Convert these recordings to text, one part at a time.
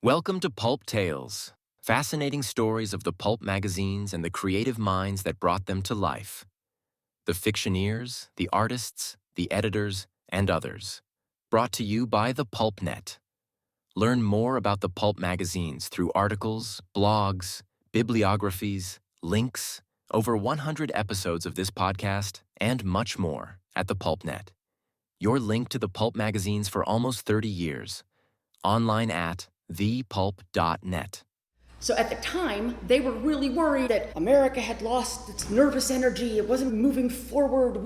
Welcome to Pulp Tales, fascinating stories of the pulp magazines and the creative minds that brought them to life. The fictioneers, the artists, the editors, and others. Brought to you by the PulpNet. Learn more about the pulp magazines through articles, blogs, bibliographies, links, over 100 episodes of this podcast, and much more at the PulpNet. Your link to the pulp magazines for almost 30 years. Online at thepulp.net. So at the time, they were really worried that America had lost its nervous energy. It wasn't moving forward.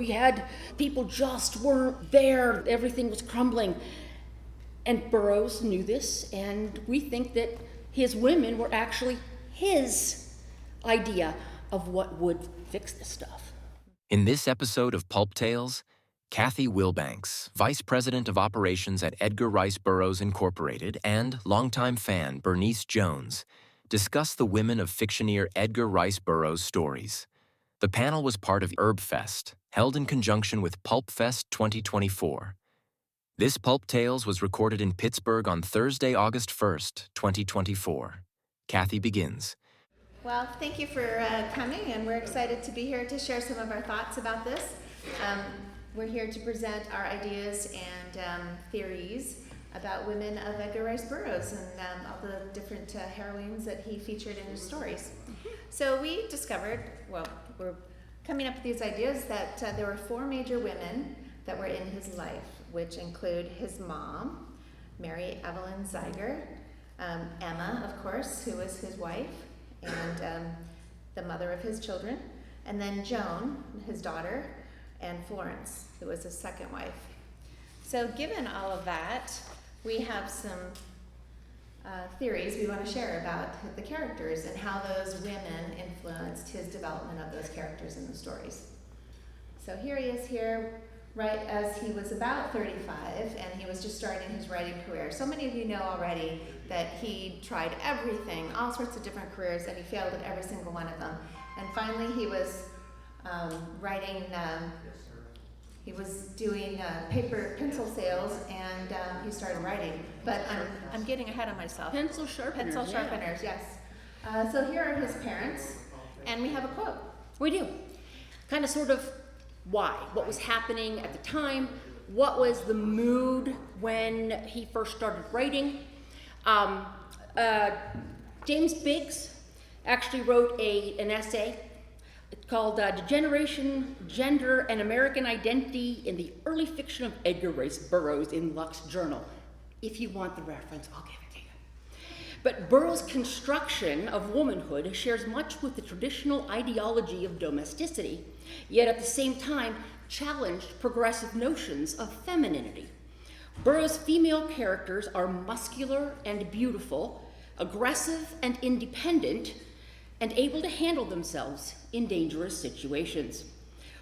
People just weren't there. Everything was crumbling. And Burroughs knew this, and we think that his women were actually his idea of what would fix this stuff. In this episode of Pulp Tales, Cathy Wilbanks, Vice President of Operations at Edgar Rice Burroughs Incorporated, and longtime fan Bernice Jones discuss the women of fictioneer Edgar Rice Burroughs' stories. The panel was part of ERB Fest, held in conjunction with PulpFest 2024. This Pulp Tales was recorded in Pittsburgh on Thursday, August 1st, 2024. Cathy begins. Well, thank you for coming, and we're excited to be here to share some of our thoughts about this. We're here to present our ideas and theories about women of Edgar Rice Burroughs and all the different heroines that he featured in his stories. So we discovered, we're coming up with these ideas that there were four major women that were in his life, which include his mom, Mary Evelyn Zeiger, Emma, of course, who was his wife, and the mother of his children, and then Joan, his daughter, and Florence, who was his second wife. So given all of that, we have some theories we want to share about the characters and how those women influenced his development of those characters in the stories. So here he is here, right as he was about 35, and he was just starting his writing career. So many of you know already that he tried everything, all sorts of different careers, and he failed at every single one of them. And finally he was writing, he was doing pencil sales, and he started writing. But I'm getting ahead of myself. Pencil sharpeners, yes. So here are his parents, and we have a quote. We do. Kind of sort of why, what was happening at the time, what was the mood when he first started writing. James Biggs actually wrote an essay called Degeneration, Gender, and American Identity in the Early Fiction of Edgar Rice Burroughs in Lux Journal. If you want the reference, I'll give it to you. But Burroughs' construction of womanhood shares much with the traditional ideology of domesticity, yet at the same time challenged progressive notions of femininity. Burroughs' female characters are muscular and beautiful, aggressive and independent, and able to handle themselves in dangerous situations.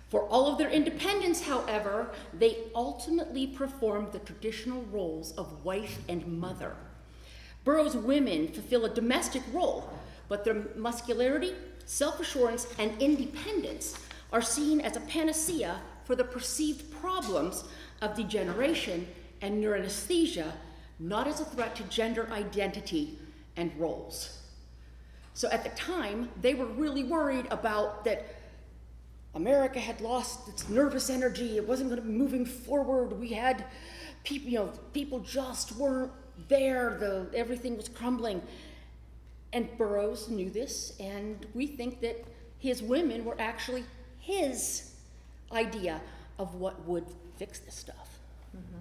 For all of their independence, however, they ultimately perform the traditional roles of wife and mother. Burroughs' women fulfill a domestic role, but their muscularity, self-assurance, and independence are seen as a panacea for the perceived problems of degeneration and neuroanesthesia, not as a threat to gender identity and roles. So at the time, they were really worried about that America had lost its nervous energy. It wasn't going to be moving forward. People just weren't there. Everything was crumbling. And Burroughs knew this, and we think that his women were actually his idea of what would fix this stuff. Mm-hmm.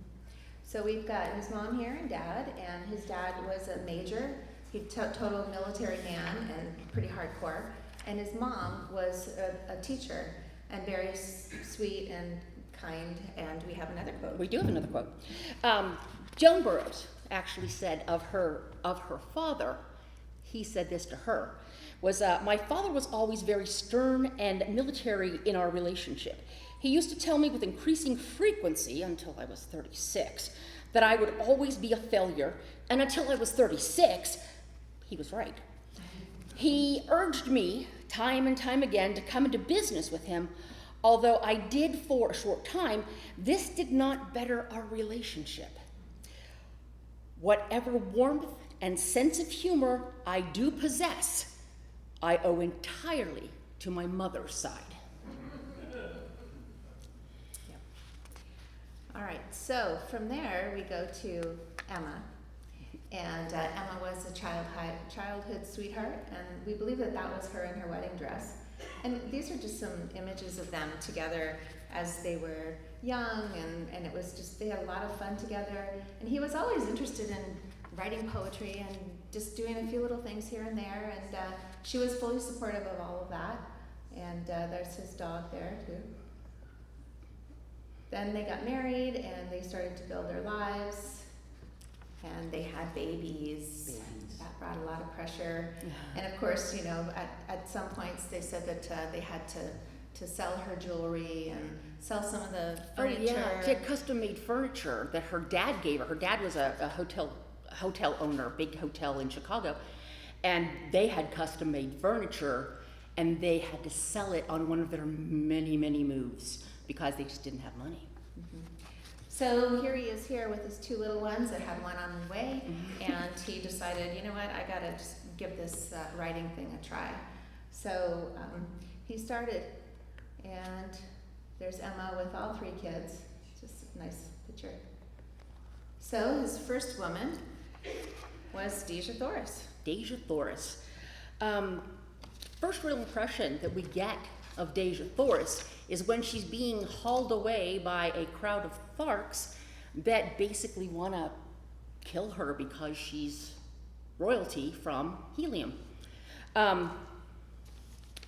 So we've got his mom here and dad, and his dad was a major. He's total military man and pretty hardcore. And his mom was a teacher and very sweet and kind. And we have another quote. We do have another quote. Joan Burroughs actually said of her father, he said this to her, was, "My father was always very stern and military in our relationship. He used to tell me with increasing frequency until I was 36 that I would always be a failure, and until I was 36, he was right. He urged me time and time again to come into business with him, although I did for a short time. This did not better our relationship. Whatever warmth and sense of humor I do possess, I owe entirely to my mother's side. Yep. All right, so from there we go to Emma. And Emma was a childhood sweetheart, and we believe that that was her in her wedding dress. And these are just some images of them together as they were young, and it was just, they had a lot of fun together. And he was always interested in writing poetry and just doing a few little things here and there, and she was fully supportive of all of that. And there's his dog there too. Then they got married and they started to build their lives, and they had babies. That brought a lot of pressure. And of course, you know, at some points they said that they had to sell her jewelry and sell some of the furniture. Oh yeah, she had custom-made furniture that her dad gave her. Her dad was a hotel owner, big hotel in Chicago, and they had custom-made furniture, and they had to sell it on one of their many, many moves because they just didn't have money. Mm-hmm. So here he is here with his two little ones that had one on the way, and he decided, you know what, I gotta just give this writing thing a try. So he started, and there's Emma with all three kids. Just a nice picture. So his first woman was Deja Thoris. Deja Thoris. First real impression that we get of Deja Thoris is when she's being hauled away by a crowd of Tharks that basically want to kill her because she's royalty from Helium.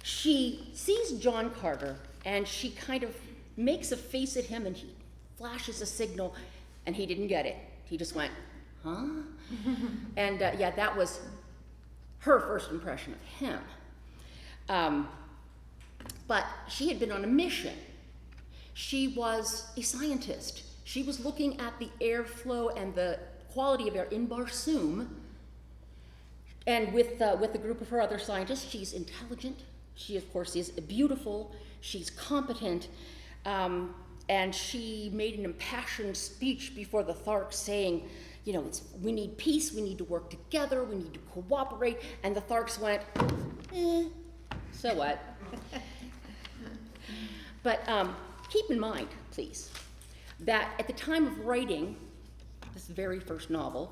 She sees John Carter, and she kind of makes a face at him, and he flashes a signal, and he didn't get it. He just went, huh? And yeah, that was her first impression of him. But she had been on a mission. She was a scientist. She was looking at the airflow and the quality of air in Barsoom. And with a group of her other scientists, she's intelligent. She, of course, is beautiful. She's competent. And she made an impassioned speech before the Tharks saying, you know, we need peace, we need to work together, we need to cooperate. And the Tharks went, so what? But keep in mind, please, that at the time of writing this very first novel,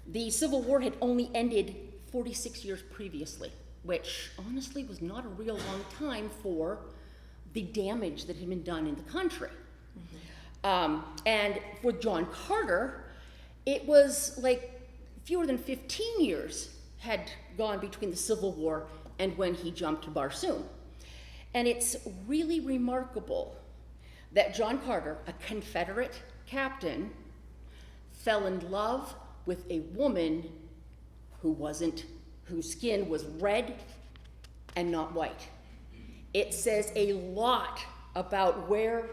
the Civil War had only ended 46 years previously, which honestly was not a real long time for the damage that had been done in the country. Mm-hmm. And for John Carter, it was like fewer than 15 years had gone between the Civil War and when he jumped to Barsoom. And it's really remarkable that John Carter, a Confederate captain, fell in love with a woman whose skin was red and not white. It says a lot about where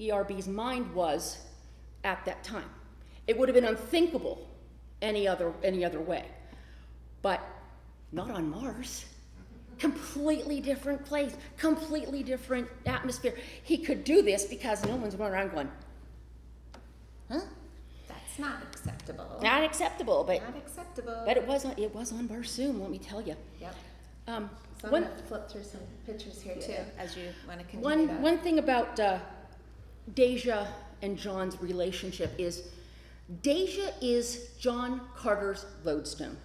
ERB's mind was at that time. It would have been unthinkable any other way, but not on Mars. Completely different place, completely different atmosphere. He could do this because no one's going around going, huh? That's not acceptable. Not acceptable, but Not acceptable. But it was on Barsoom, let me tell you. Yep. So I'm one- going to flip through some pictures here too, as you want to continue that. One thing about Deja and John's relationship is Deja is John Carter's lodestone.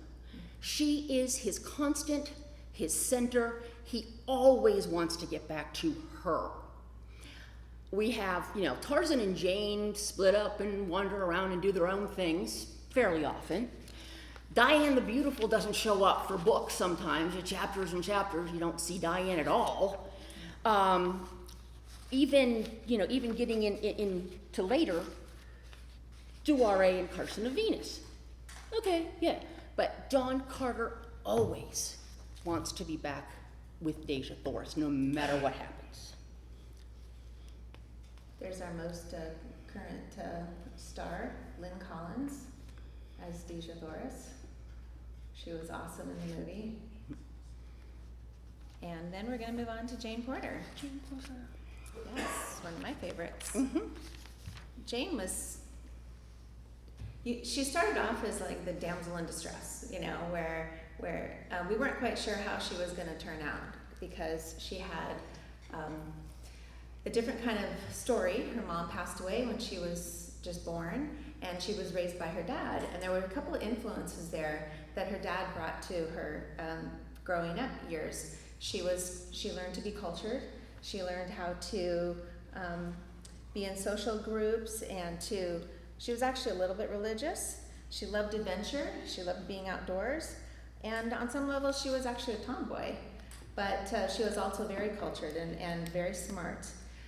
She is his constant, his center. He always wants to get back to her. We have, Tarzan and Jane split up and wander around and do their own things fairly often. Diane the Beautiful doesn't show up for books sometimes. Chapters and chapters, you don't see Diane at all. Even getting into later, Duare and Carson of Venus. Okay, yeah. But John Carter always wants to be back with Deja Thoris, no matter what happens. There's our most current star, Lynn Collins, as Deja Thoris. She was awesome in the movie. And then we're going to move on to Jane Porter. Jane Porter. Yes, one of my favorites. Mm-hmm. Jane was She started off as like the damsel in distress, where we weren't quite sure how she was going to turn out because she had a different kind of story. Her mom passed away when she was just born, and she was raised by her dad. And there were a couple of influences there that her dad brought to her growing up years. She learned to be cultured. She learned how to be in social groups, and she was actually a little bit religious. She loved adventure. She loved being outdoors. And on some level, she was actually a tomboy. But she was also very cultured and very smart.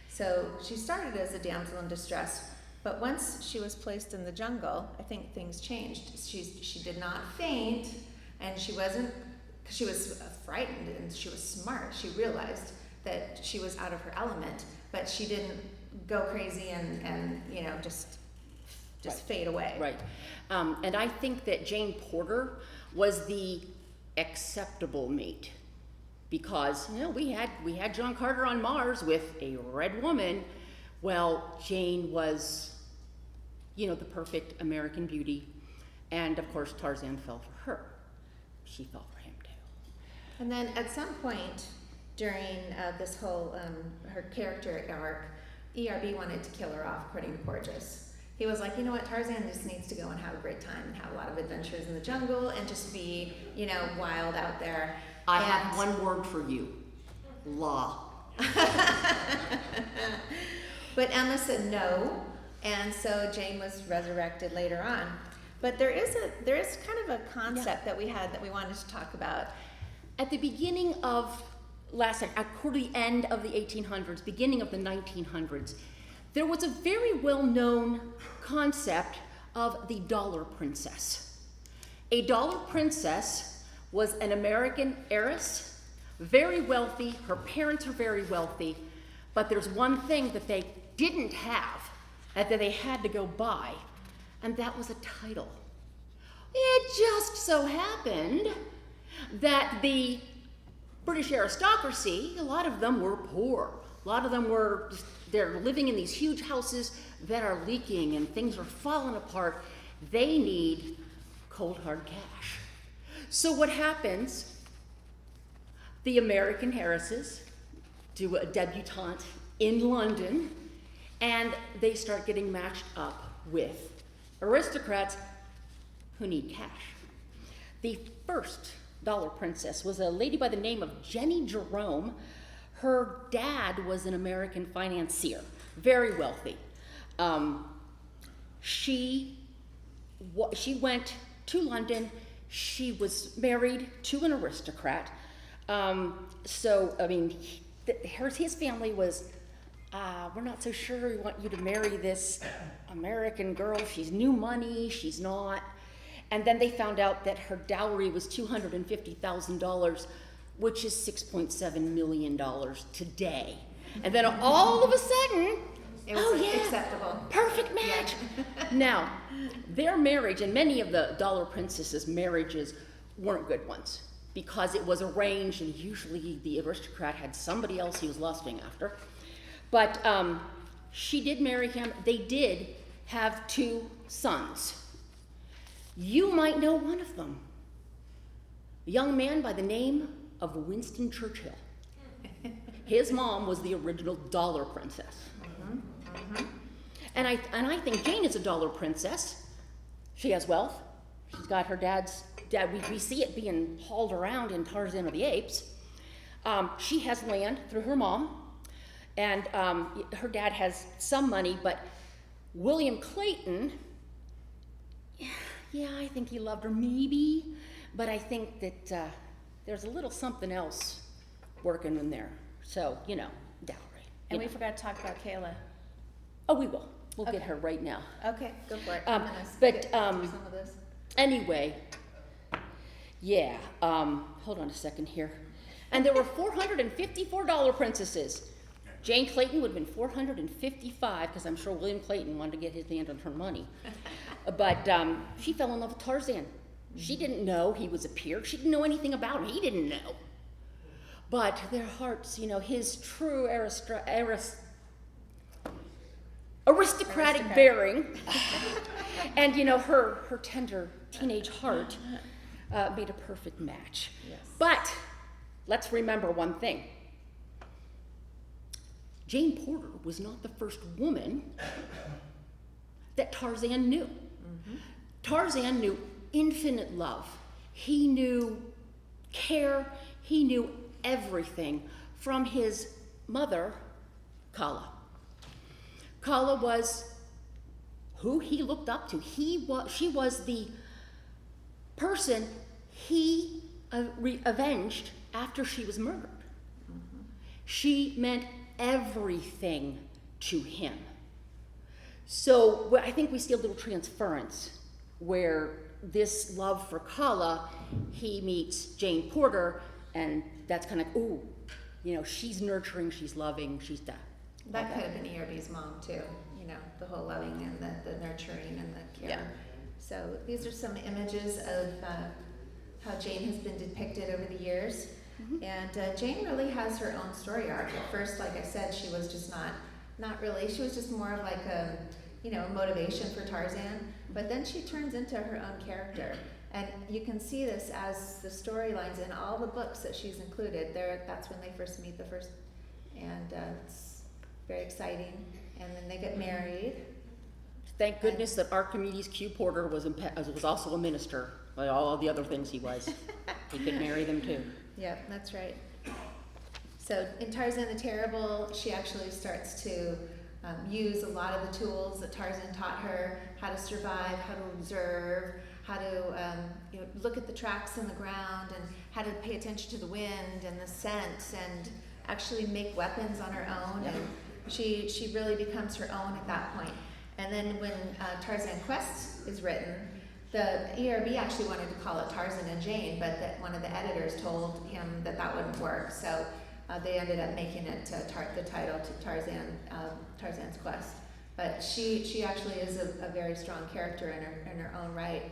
So she started as a damsel in distress. But once she was placed in the jungle, I think things changed. She did not faint, and she was frightened, and she was smart. She realized that she was out of her element, but she didn't go crazy and just Right. fade away. Right. And I think that Jane Porter was the acceptable mate, because we had John Carter on Mars with a red woman. Well, Jane was the perfect American beauty, and of course Tarzan fell for her. She fell for him too. And then at some point during this whole her character arc, ERB wanted to kill her off, according to Porges. He was like, Tarzan just needs to go and have a great time and have a lot of adventures in the jungle and just be, wild out there. I have one word for you: law. But Emma said no, and so Jane was resurrected later on. But there is kind of a concept that we had that we wanted to talk about. At the beginning of toward the end of the 1800s, beginning of the 1900s, there was a very well-known concept of the dollar princess. A dollar princess was an American heiress, very wealthy. Her parents were very wealthy, but there's one thing that they didn't have and that they had to go buy, and that was a title. It just so happened that the British aristocracy, a lot of them were poor. A lot of them they're living in these huge houses that are leaking and things are falling apart. They need cold hard cash. So what happens? The American heiresses do a debutante in London, and they start getting matched up with aristocrats who need cash. The first dollar princess was a lady by the name of Jenny Jerome. Her dad was an American financier, very wealthy. She went to London. She was married to an aristocrat. His family was, we're not so sure we want you to marry this American girl. She's new money, she's not. And then they found out that her dowry was $250,000, which is $6.7 million today. And then all of a sudden, It was acceptable. Perfect match. Yeah. Now, their marriage, and many of the dollar princesses' marriages weren't good ones, because it was arranged, and usually the aristocrat had somebody else he was lusting after. But she did marry him. They did have 2 sons. You might know one of them. A young man by the name of Winston Churchill. His mom was the original dollar princess. Mm-hmm. Mm-hmm. And I think Jane is a dollar princess. She has wealth. She's got her dad's dad. We see it being hauled around in Tarzan of the Apes. She has land through her mom, and her dad has some money, but William Clayton, yeah, I think he loved her, maybe, but I think that there's a little something else working in there. So, dowry. And we forgot to talk about Kayla. Oh, we will. We'll get her right now. Okay, go for it. But some of this. Anyway, yeah. Hold on a second here. And there were 454 dollar princesses. Jane Clayton would have been 455, because I'm sure William Clayton wanted to get his hand on her money. But she fell in love with Tarzan. She didn't know he was a peer. She didn't know anything about him. He didn't know. But their hearts, his true aristocratic bearing And you know, her tender teenage heart made a perfect match. Yes. But let's remember one thing. Jane Porter was not the first woman that Tarzan knew. Tarzan knew infinite love. He knew care. He knew everything from his mother, Kala. Kala was who he looked up to. She was the person he avenged after she was murdered. She meant everything to him. So I think we see a little transference where this love for Kala, he meets Jane Porter, and that's kind of, ooh, you know, she's nurturing, she's loving, she's that. That could have been ERB's mom too, you know, the whole loving and the nurturing and the care. Yeah. So these are some images of how Jane has been depicted over the years. And Jane really has her own story arc. At first, like I said, she was just not really, she was just more of like a, you know, a motivation for Tarzan. But then she turns into her own character. And you can see this as the storylines in all the books that she's included. That's when they first meet and it's very exciting. And then they get married. Thank goodness that Archimedes Q. Porter was also a minister, like all of the other things he was. He could marry them too. Yeah, that's right. So in Tarzan the Terrible, she actually starts to use a lot of the tools that Tarzan taught her, how to survive, how to observe, how to you know, look at the tracks in the ground, and how to pay attention to the wind and the scent, and actually make weapons on her own. And she really becomes her own at that point. And then when Tarzan Quest is written, the ERB actually wanted to call it Tarzan and Jane, but that one of the editors told him that wouldn't work. So they ended up making it the title to Tarzan's Quest. But she actually is a very strong character in her own right.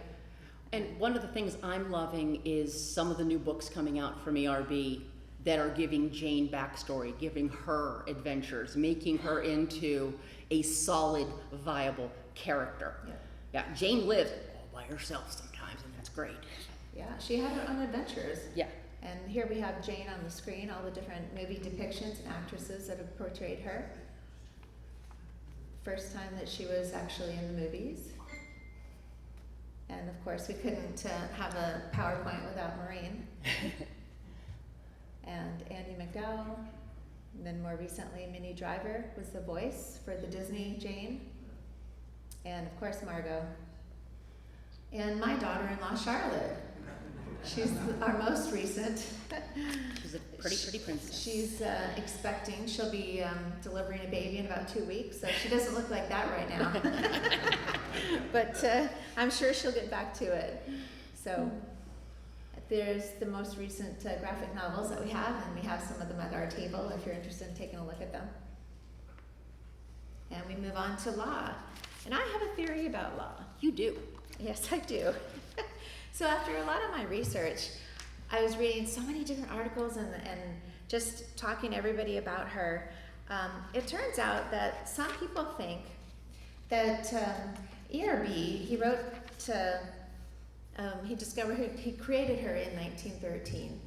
And one of the things I'm loving is some of the new books coming out from ERB that are giving Jane backstory, giving her adventures, making her into a solid, viable character. Yeah, Jane lived all by herself sometimes, and that's great. Yeah, she had her own adventures. Yeah. And here we have Jane on the screen, all the different movie depictions and actresses that have portrayed her. First time that she was actually in the movies. And of course, we couldn't have a PowerPoint without Maureen. And Andie MacDowell. And then more recently, Minnie Driver was the voice for the Disney Jane. And of course, Margot. And my daughter-in-law, Charlotte. She's our most recent. She's a pretty princess. She's expecting. She'll be delivering a baby in about 2 weeks, so she doesn't look like that right now. But I'm sure she'll get back to it. So there's the most recent graphic novels that we have, and we have some of them at our table if you're interested in taking a look at them. And we move on to law. And I have a theory about law. You do. Yes, I do. So after a lot of my research, I was reading so many different articles and just talking to everybody about her. It turns out that some people think that ERB, he created her in 1913.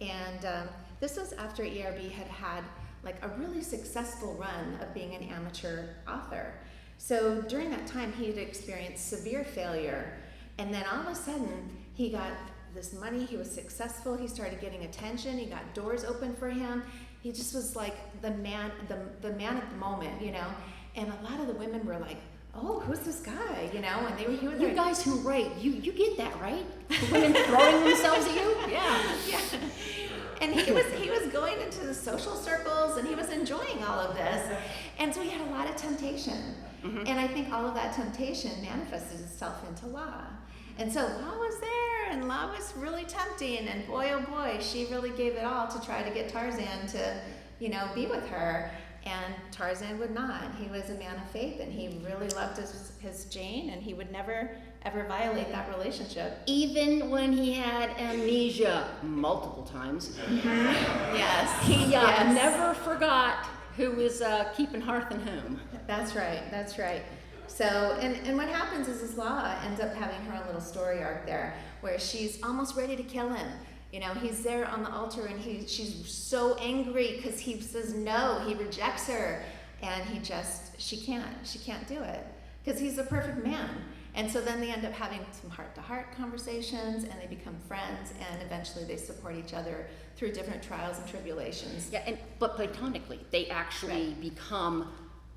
And this was after ERB had like a really successful run of being an amateur author. So during that time, he had experienced severe failure. And then all of a sudden, he got this money, he was successful, he started getting attention, he got doors open for him. He just was like the man at the moment, you know. And a lot of the women were like, oh, who's this guy, you know? And they were hearing You guys who write, you get that, right? The women throwing themselves at you? Yeah. And he was going into the social circles, and he was enjoying all of this. And so he had a lot of temptation. And I think all of that temptation manifested itself into law. And so law was there, and law was really tempting, and boy, oh boy, she really gave it all to try to get Tarzan to, you know, be with her. And Tarzan would not. He was a man of faith, and he really loved his Jane, and he would never, ever violate that relationship. Even when he had amnesia multiple times. Yes. He yes. never forgot who was keeping hearth and home. That's right. So, and what happens is Law ends up having her own little story arc there, where she's almost ready to kill him. You know, he's there on the altar, and she's so angry because he says no, he rejects her, and she can't do it because he's the perfect man. And so then they end up having some heart-to-heart conversations, and they become friends, and eventually they support each other through different trials and tribulations. Yeah, but platonically, they actually become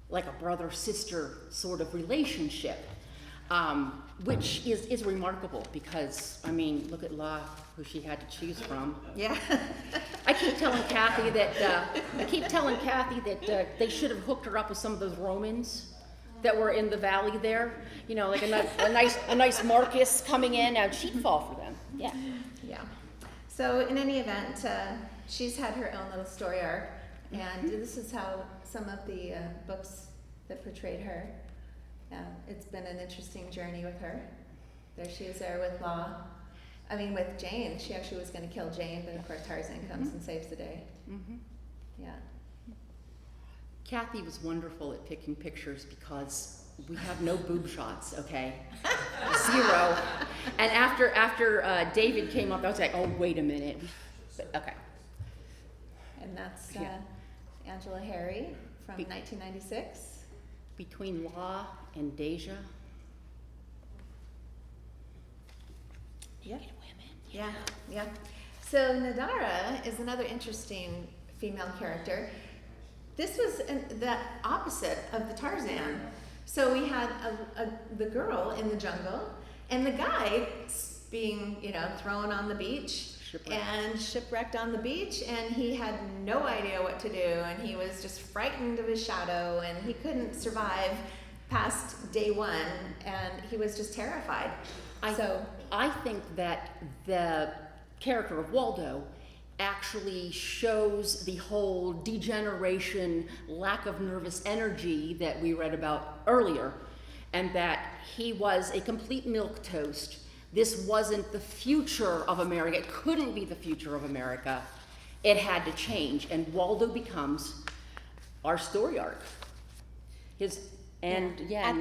like a brother-sister sort of relationship, which is remarkable because, I mean, look at La, who she had to choose from. Yeah. I keep telling Cathy that they should have hooked her up with some of those Romans that were in the valley there. You know, like a nice Marcus coming in, and she'd fall for them. Yeah. Yeah. So in any event, she's had her own little story arc, and this is how some of the books that portrayed her. It's been an interesting journey with her. There she is there with with Jane. She actually was going to kill Jane, but of course Tarzan comes and saves the day. Mm-hmm. Yeah. Cathy was wonderful at picking pictures because we have no boob shots, okay? Zero. And after David came up, I was like, oh, wait a minute. But, okay. And that's Angela Harry from 1996. Between La and Deja. Yeah. Women. Yeah, yeah. So Nadara is another interesting female character. This was the opposite of the Tarzan. So we had the girl in the jungle, and the guy being, thrown on the beach, shipwrecked on the beach, and he had no idea what to do, and he was just frightened of his shadow, and he couldn't survive past day one, and he was just terrified. I think that the character of Waldo actually shows the whole degeneration, lack of nervous energy that we read about earlier, and that he was a complete milquetoast. This wasn't the future of America. It couldn't be the future of America. It had to change, and Waldo becomes our story arc. At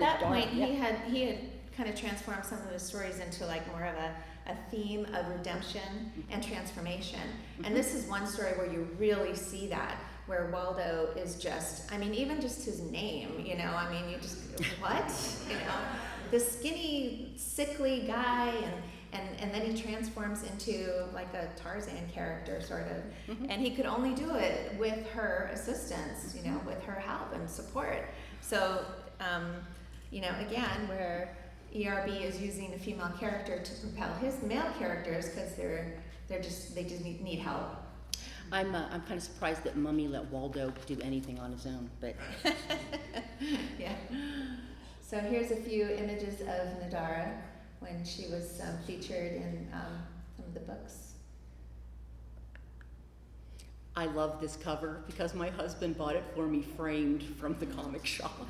that point, he had kind of transformed some of his stories into like more of a theme of redemption and transformation. And this is one story where you really see that, where Waldo is just, even just his name, you just, what? This skinny, sickly guy, and then he transforms into like a Tarzan character, sort of. Mm-hmm. And he could only do it with her assistance, with her help and support. So, again, where ERB is using a female character to propel his male characters because they just need help. I'm kind of surprised that Mummy let Waldo do anything on his own, but yeah. So here's a few images of Nadara when she was featured in some of the books. I love this cover because my husband bought it for me framed from the comic shop.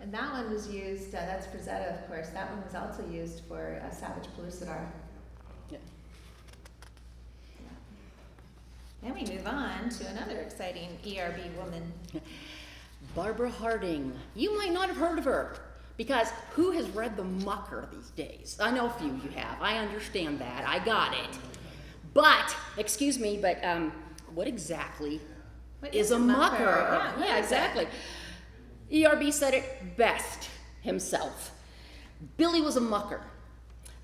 And that one was used, that's Frazetta, of course, that one was also used for Savage Pellucidar. Yeah. Then we move on to another exciting ERB woman. Barbara Harding. You might not have heard of her, because who has read The Mucker these days? I know a few you have. I understand that. I got it. But, excuse me, but what exactly is a mucker? Yeah, exactly. ERB said it best himself. Billy was a mucker,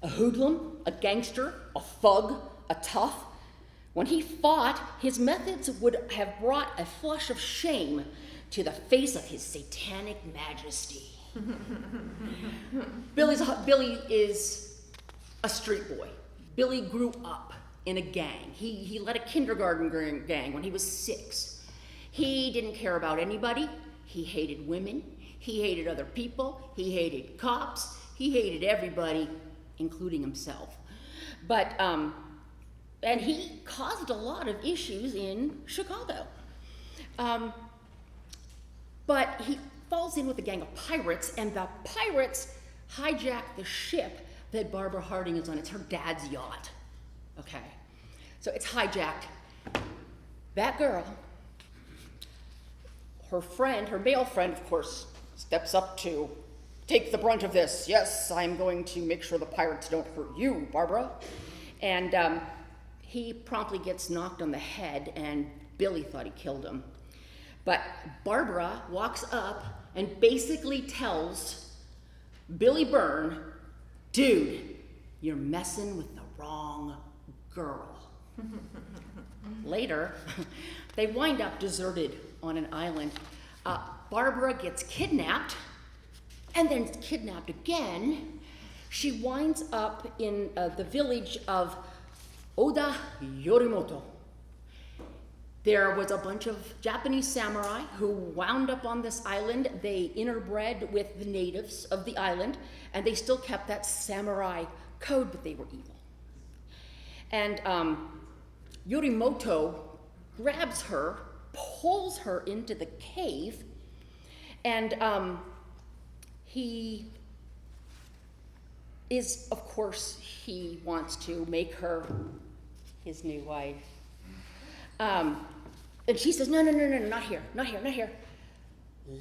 a hoodlum, a gangster, a thug, a tough. When he fought, his methods would have brought a flush of shame to the face of his satanic majesty. Billy is a street boy. Billy grew up in a gang. He led a kindergarten gang when he was 6. He didn't care about anybody. He hated women, he hated other people, he hated cops, he hated everybody, including himself. But, and he caused a lot of issues in Chicago. But he falls in with a gang of pirates, and the pirates hijack the ship that Barbara Harding is on. It's her dad's yacht, okay? So it's hijacked, that girl, her friend, her male friend, of course, steps up to take the brunt of this. Yes, I'm going to make sure the pirates don't hurt you, Barbara. And he promptly gets knocked on the head, and Billy thought he killed him. But Barbara walks up and basically tells Billy Byrne, dude, you're messing with the wrong girl. Later, they wind up deserted on an island. Barbara gets kidnapped, and then kidnapped again. She winds up in the village of Oda Yorimoto. There was a bunch of Japanese samurai who wound up on this island. They interbred with the natives of the island, and they still kept that samurai code, but they were evil. And Yorimoto grabs her, pulls her into the cave, and he is, of course, he wants to make her his new wife. And she says, no, not here.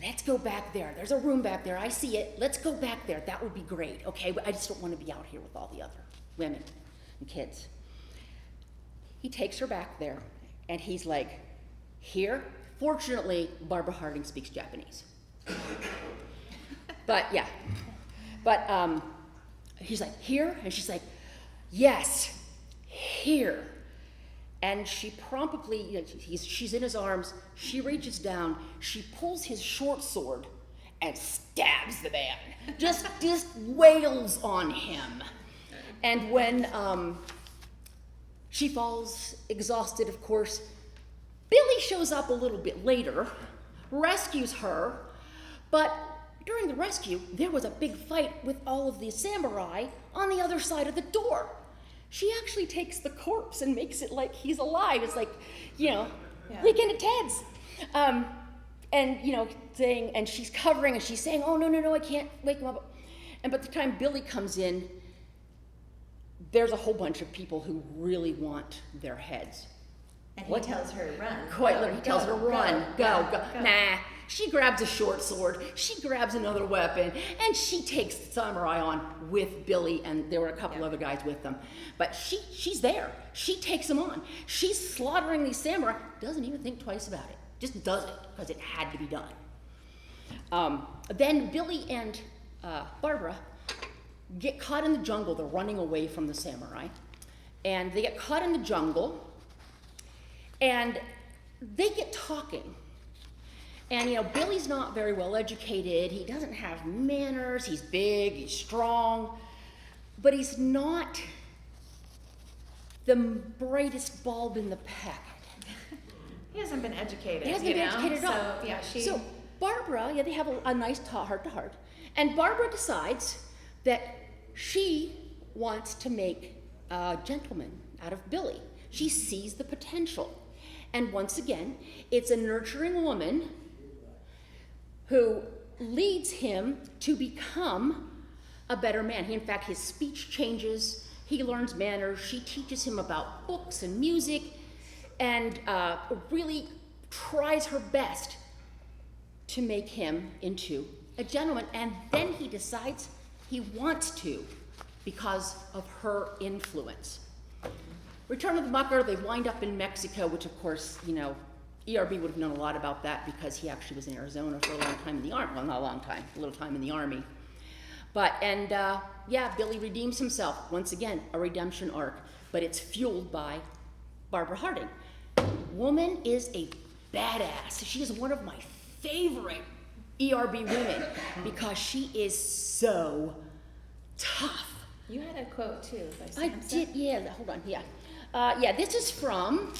Let's go back there. There's a room back there. I see it. Let's go back there. That would be great, okay? But I just don't want to be out here with all the other women and kids. He takes her back there, and he's like, here? Fortunately, Barbara Harding speaks Japanese. But he's like, here? And she's like, yes, here. And she promptly, she's in his arms, she reaches down, she pulls his short sword and stabs the man. Just wails on him. And when she falls exhausted, of course, Billy shows up a little bit later, rescues her, but during the rescue, there was a big fight with all of the samurai on the other side of the door. She actually takes the corpse and makes it like he's alive. It's like, Weekend at Ted's. Saying, and she's covering and she's saying, oh, no, I can't wake him up. And by the time Billy comes in, there's a whole bunch of people who really want their heads. And he tells her, run. Quite literally, he tells her, run, go. Nah. She grabs a short sword, she grabs another weapon, and she takes the samurai on with Billy, and there were a couple other guys with them. But she's there. She takes them on. She's slaughtering these samurai, doesn't even think twice about it. Just does it, because it had to be done. Then Billy and Barbara get caught in the jungle. They're running away from the samurai. And they get caught in the jungle, and they get talking. And, Billy's not very well educated. He doesn't have manners. He's big, he's strong, but he's not the brightest bulb in the packet. He hasn't been educated. He hasn't been educated at all. So Barbara, they have a nice heart-to-heart, and Barbara decides that she wants to make a gentleman out of Billy. She sees the potential. And once again, it's a nurturing woman who leads him to become a better man. In fact, his speech changes, he learns manners, she teaches him about books and music, and really tries her best to make him into a gentleman. And then he decides he wants to because of her influence. Return of the Mucker, they wind up in Mexico, which of course, ERB would have known a lot about that because he actually was in Arizona for a long time in the army. Well, not a long time, a little time in the army. Billy redeems himself. Once again, a redemption arc, but it's fueled by Barbara Harding. Woman is a badass. She is one of my favorite ERB women because she is so tough. You had a quote too by Samson. I did, hold on, this is from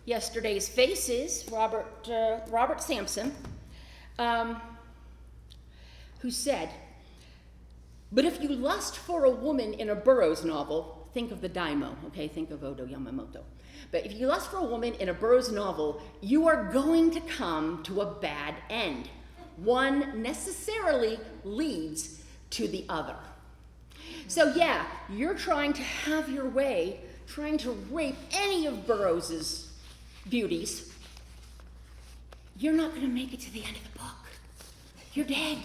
Yesterday's Faces, Robert Sampson, who said, but if you lust for a woman in a Burroughs novel, think of the daimyo, okay, think of Oda Yamamoto. But if you lust for a woman in a Burroughs novel, you are going to come to a bad end. One necessarily leads to the other. So you're trying to have your way, trying to rape any of Burroughs's beauties, you're not going to make it to the end of the book. You're dead.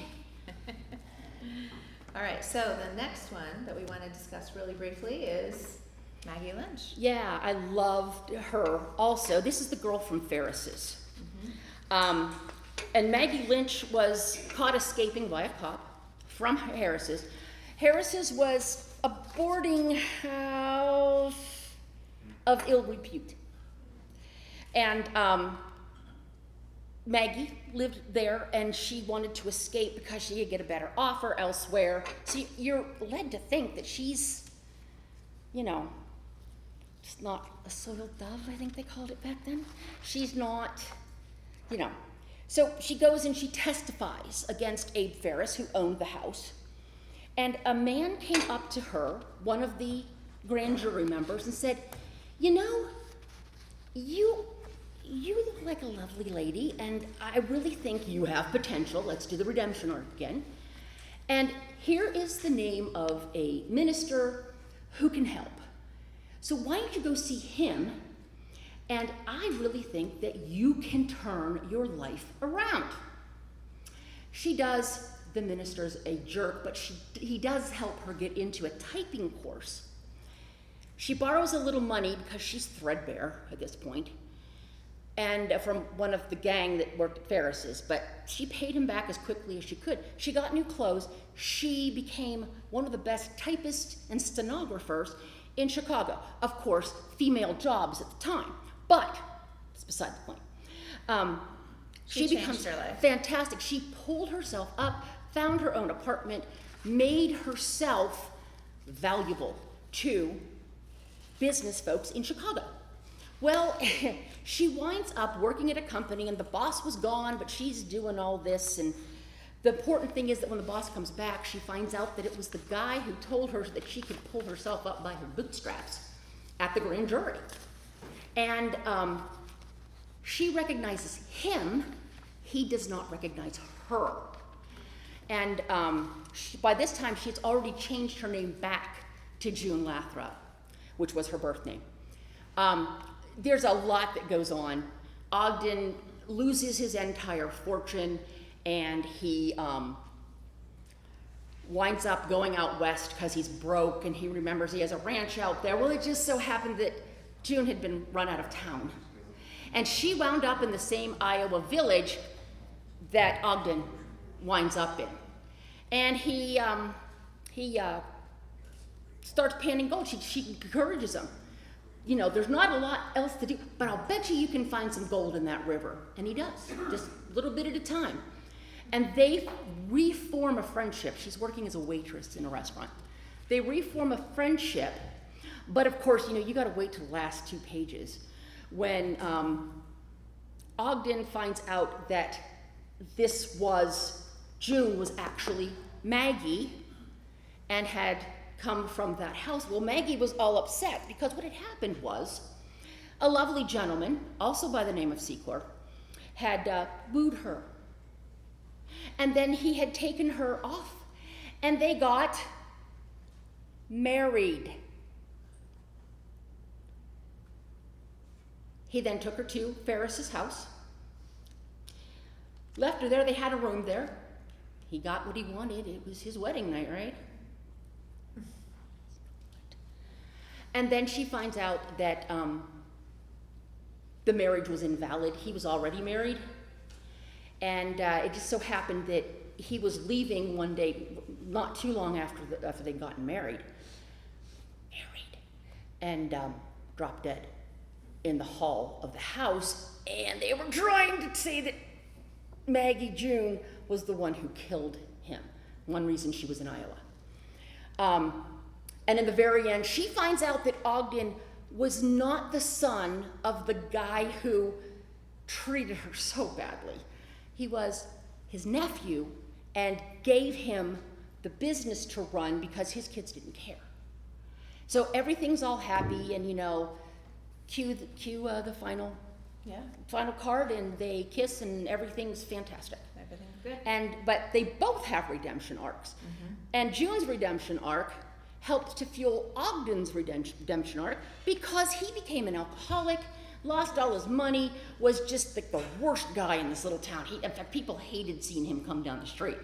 All right, so the next one that we want to discuss really briefly is Maggie Lynch. Yeah, I loved her also. This is the girl from Ferris's. And Maggie Lynch was caught escaping by a cop from Harris's. Harris's was a boarding house of ill repute. And Maggie lived there, and she wanted to escape because she could get a better offer elsewhere. So you're led to think that she's, just not a soiled dove, I think they called it back then. She's not, So she goes and she testifies against Abe Ferris, who owned the house. And a man came up to her, one of the grand jury members, and said, you look like a lovely lady, and I really think you have potential. Let's do the redemption arc again. And here is the name of a minister who can help. So why don't you go see him? And I really think that you can turn your life around. She does. The minister's a jerk, but he does help her get into a typing course. She borrows a little money because she's threadbare at this point, and from one of the gang that worked at Ferris's, but she paid him back as quickly as she could. She got new clothes. She became one of the best typists and stenographers in Chicago. Of course, female jobs at the time, but it's beside the point. She becomes her life. Fantastic. She pulled herself up, found her own apartment, made herself valuable to business folks in Chicago. Well, she winds up working at a company, and the boss was gone, but she's doing all this. And the important thing is that when the boss comes back, she finds out that it was the guy who told her that she could pull herself up by her bootstraps at the grand jury. And she recognizes him. He does not recognize her. And by this time, she has already changed her name back to June Lathrop, which was her birth name. There's a lot that goes on. Ogden loses his entire fortune, and he winds up going out west because he's broke, and he remembers he has a ranch out there. Well, it just so happened that June had been run out of town. And she wound up in the same Iowa village that Ogden winds up in. And he starts panning gold. She encourages him. There's not a lot else to do, but I'll bet you can find some gold in that river. And he does, just a little bit at a time. And they reform a friendship. She's working as a waitress in a restaurant. They reform a friendship, but of course, you got to wait till the last 2 pages when Ogden finds out that June was actually Maggie and had come from that house. Well, Maggie was all upset because what had happened was a lovely gentleman, also by the name of Secor, had wooed her. And then he had taken her off, and they got married. He then took her to Ferris's house, left her there. They had a room there. He got what he wanted. It was his wedding night, right? And then she finds out that the marriage was invalid. He was already married. And it just so happened that he was leaving one day, not too long after they'd gotten married, and dropped dead in the hall of the house. And they were trying to say that Maggie June was the one who killed him. One reason she was in Iowa. And in the very end, she finds out that Ogden was not the son of the guy who treated her so badly. He was his nephew and gave him the business to run because his kids didn't care. So everything's all happy, and cue the final card, and they kiss, and everything's fantastic. Everything's good. But they both have redemption arcs. Mm-hmm. And June's redemption arc helped to fuel Ogden's redemption arc because he became an alcoholic. lost all his money, was just like the worst guy in this little town. In fact, people hated seeing him come down the street.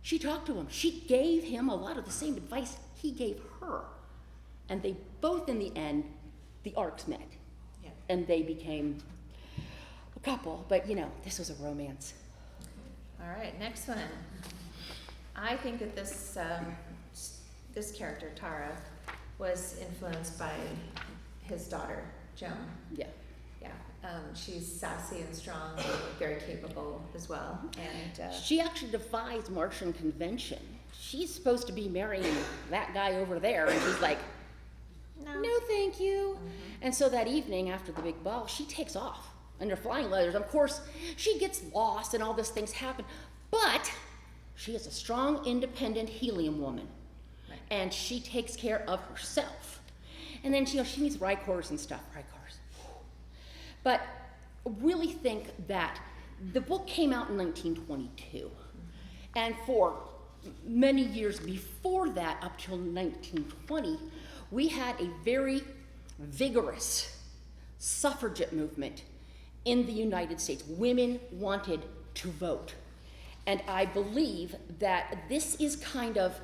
She talked to him. She gave him a lot of the same advice he gave her. And they both, in the end, the arcs met. Yeah. And they became a couple. But, this was a romance. All right, next one. I think that this character, Tara, was influenced by his daughter, Joan. Yeah. Yeah, she's sassy and strong, and very capable as well. And she actually defies Martian convention. She's supposed to be marrying that guy over there, and she's like, no thank you. And so that evening after the big ball, she takes off under flying leathers. Of course, she gets lost and all these things happen, but she is a strong, independent helium woman. Right. And she takes care of herself. And then she meets Rykors and stuff, Rykors. But really think that the book came out in 1922. And for many years before that, up till 1920, we had a very vigorous suffragette movement in the United States. Women wanted to vote. And I believe that this is kind of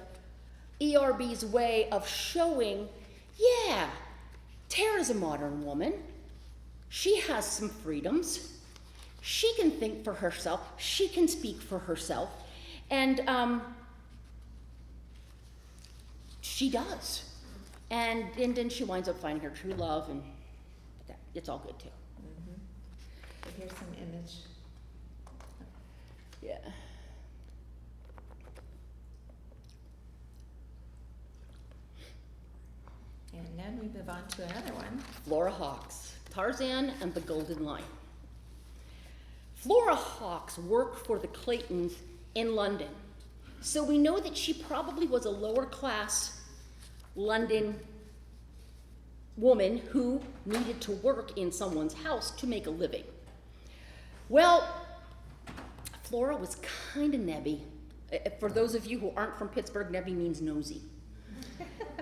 ERB's way of showing, yeah, Tara's a modern woman. She has some freedoms. She can think for herself. She can speak for herself. And she does. And then she winds up finding her true love, and it's all good too. So here's some image. Yeah. And then we move on to another one. Flora Hawkes, Tarzan and the Golden Line. Flora Hawkes worked for the Claytons in London. So we know that she probably was a lower class London woman who needed to work in someone's house to make a living. Well, Flora was kind of nebby. For those of you who aren't from Pittsburgh, nebby means nosy.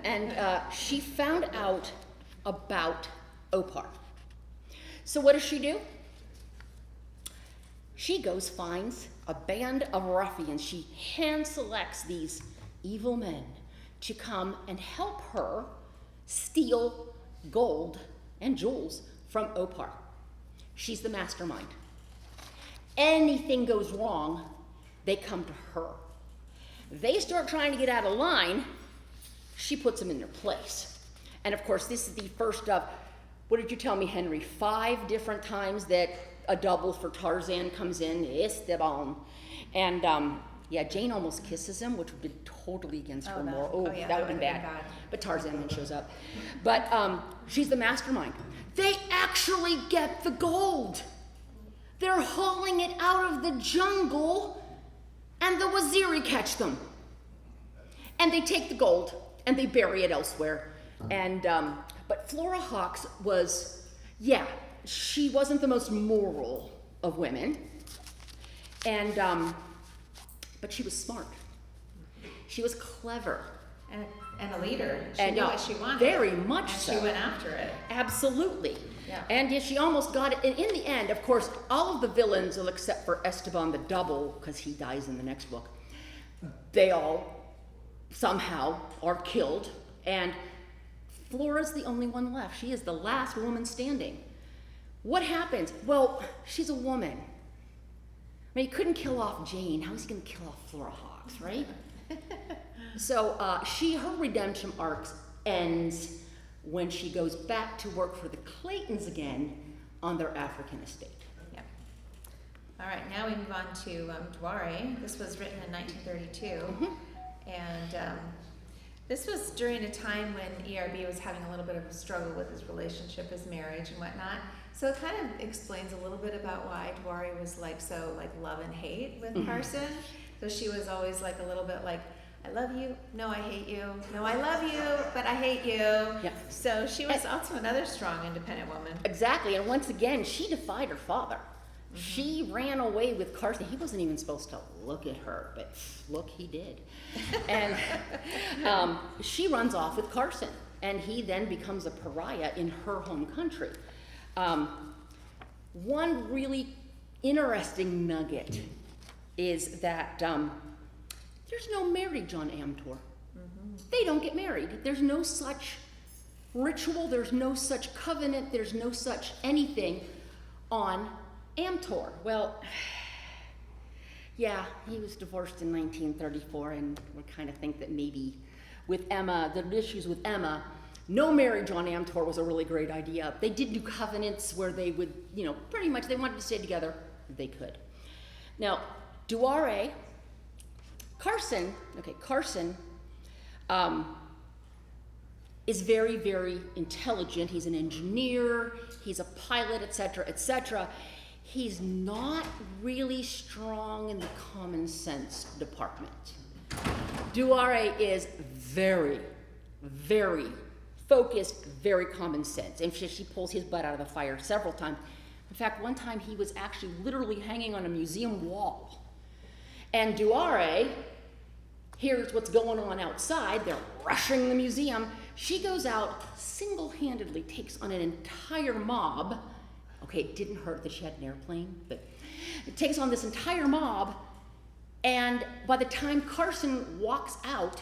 And she found out about Opar. So what does she do? She goes, finds a band of ruffians. She hand selects these evil men to come and help her steal gold and jewels from Opar. She's the mastermind. Anything goes wrong, they come to her. They start trying to get out of line, she puts them in their place. And of course, this is the first of, what did you tell me, Henry? 5 different times that a double for Tarzan comes in, Esteban. And Jane almost kisses him, which would be totally against her moral. Oh, that would have been bad. But Tarzan then shows up. But she's the mastermind. They actually get the gold. They're hauling it out of the jungle, and the Waziri catch them. And they take the gold, and they bury it elsewhere. And but Flora Hawkes was, she wasn't the most moral of women. And but she was smart. She was clever. And a leader. She knew what she wanted. Very much and so. She went after it. Absolutely. Yeah. And she almost got it. And in the end, of course, all of the villains, well, except for Esteban the Double, because he dies in the next book, they all somehow are killed. And Flora's the only one left. She is the last woman standing. What happens? Well, she's a woman. I mean, he couldn't kill off Jane. How is he going to kill off Flora Hawkes, right? So her redemption arc ends when she goes back to work for the Claytons again on their African estate. Yeah. All right, now we move on to Dware. This was written in 1932. Mm-hmm. And this was during a time when ERB was having a little bit of a struggle with his relationship, his marriage and whatnot. So it kind of explains a little bit about why Dware was so love and hate with mm-hmm. Carson. So she was always a little bit I love you, no, I hate you, no, I love you, but I hate you. Yeah. So she was also another strong, independent woman. Exactly, and once again, she defied her father. Mm-hmm. She ran away with Carson. He wasn't even supposed to look at her, but look, he did. And she runs off with Carson, and he then becomes a pariah in her home country. One really interesting nugget is that there's no marriage on Amtor. They don't get married. There's no such ritual, there's no such covenant, there's no such anything on Amtor. Well, yeah, he was divorced in 1934, and we kind of think that maybe with Emma, the issues with Emma, no marriage on Amtor was a really great idea. They did do covenants where they would, pretty much they wanted to stay together, they could. Now, Duare, Carson is very, very intelligent. He's an engineer, he's a pilot, etc., etc. He's not really strong in the common sense department. Duare is very, very focused, very common sense. And she pulls his butt out of the fire several times. In fact, one time he was actually literally hanging on a museum wall. And Duare hears what's going on outside. They're rushing the museum. She goes out, single-handedly takes on an entire mob. Okay, it didn't hurt that she had an airplane, but it takes on this entire mob. And by the time Carson walks out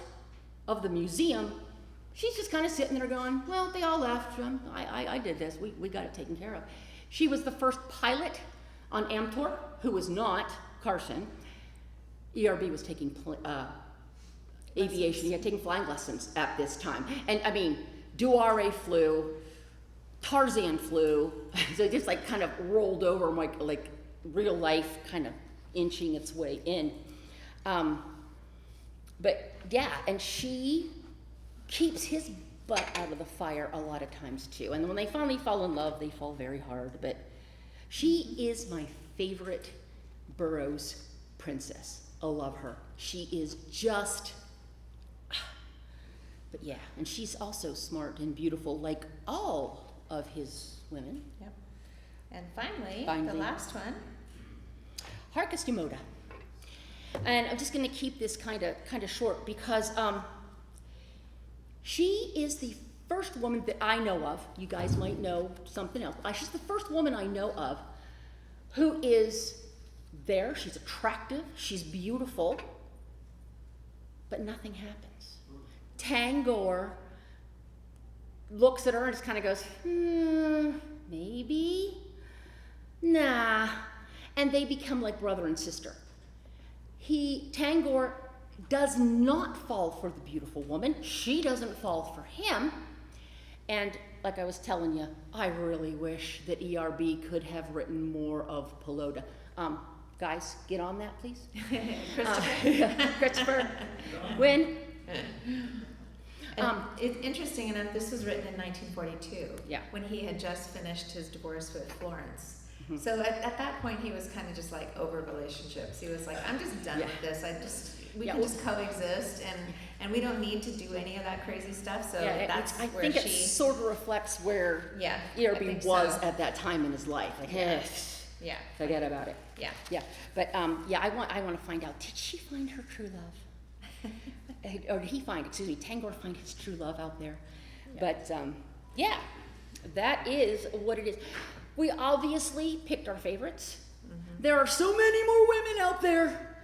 of the museum, she's just kind of sitting there going, well, they all left. I did this. We got it taken care of. She was the first pilot on Amtor, who was not Carson. ERB was taking aviation. He had taken flying lessons at this time. And I mean, Duare flew, Tarzan flew, so it just like kind of rolled over like real life kind of inching its way in. But yeah, and she keeps his butt out of the fire a lot of times too. And when they finally fall in love, they fall very hard. But she is my favorite Burroughs princess. I love her. She is just, but yeah, and she's also smart and beautiful like all of his women. Yep. And finally, the last one. Harkus Yamada. And I'm just going to keep this kind of short because she is the first woman that I know of. You guys might know something else. She's the first woman I know of who is there. She's attractive. She's beautiful. But nothing happens. Tangor looks at her and just kind of goes, maybe? Nah. And they become like brother and sister. Tangor does not fall for the beautiful woman. She doesn't fall for him. And like I was telling you, I really wish that ERB could have written more of Pelota. Guys, get on that, please. Christopher, Wynn. It's interesting enough, this was written in 1942, yeah, when he had just finished his divorce with Florence. Mm-hmm. So at that point, he was kind of just like over relationships. He was like, I'm just done with this. We can just coexist, and we don't need to do any of that crazy stuff. So that's I where think it sort of reflects where ERB was at that time in his life. Like, forget about it. But I want to find out, did she find her true love? Or did he Tangor find his true love out there? But that is what it is. We obviously picked our favorites. Mm-hmm. There are so many more women out there.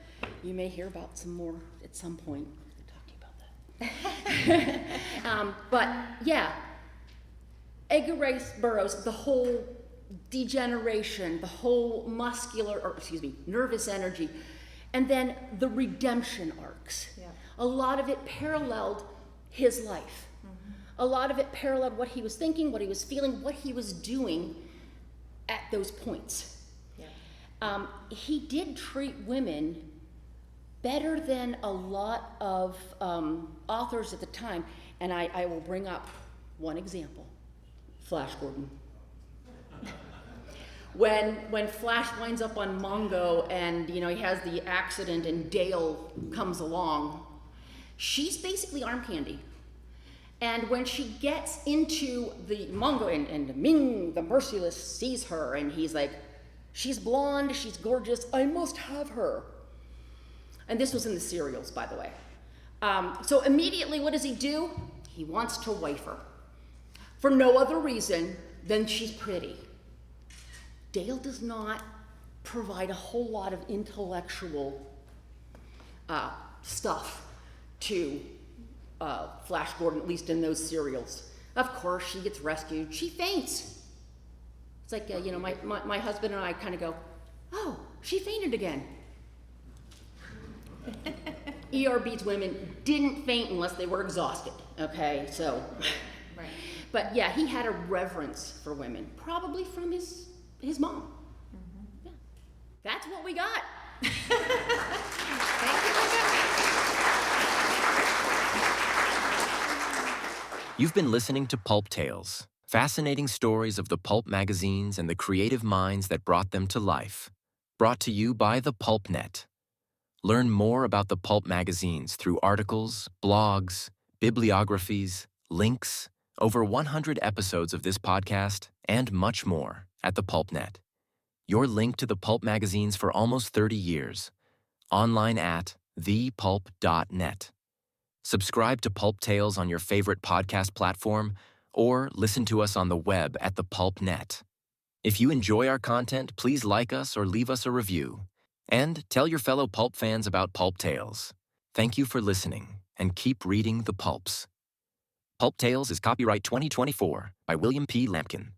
You may hear about some more at some point. We'll talk to you about that. But yeah, Edgar Rice Burroughs, the whole degeneration, the whole nervous energy, and then the redemption arcs. Yeah. A lot of it paralleled his life. Mm-hmm. A lot of it paralleled what he was thinking, what he was feeling, what he was doing at those points. Yeah. He did treat women better than a lot of authors at the time, and I will bring up one example, Flash Gordon. When Flash winds up on Mongo and he has the accident and Dale comes along, she's basically arm candy. And when she gets into the Mongo and Ming the Merciless sees her and he's like, she's blonde, she's gorgeous, I must have her. And this was in the serials, by the way. So immediately what does he do? He wants to wife her. For no other reason than she's pretty. Dale does not provide a whole lot of intellectual stuff to Flash Gordon, at least in those serials. Of course, she gets rescued. She faints. It's like, my husband and I kind of go, oh, she fainted again. ERB's women didn't faint unless they were exhausted, okay? So, Right. but yeah, he had a reverence for women, probably from his mom. Yeah. That's what we got. Thank you for coming. You've been listening to Pulp Tales, fascinating stories of the pulp magazines and the creative minds that brought them to life. Brought to you by the PulpNet. Learn more about the pulp magazines through articles, blogs, bibliographies, links, over 100 episodes of this podcast, and much more at the PulpNet. Your link to the pulp magazines for almost 30 years. Online at thepulp.net. Subscribe to Pulp Tales on your favorite podcast platform, or listen to us on the web at the PulpNet. If you enjoy our content, please like us or leave us a review. And tell your fellow pulp fans about Pulp Tales. Thank you for listening, and keep reading the pulps. Pulp Tales is copyright 2024 by William P. Lampkin.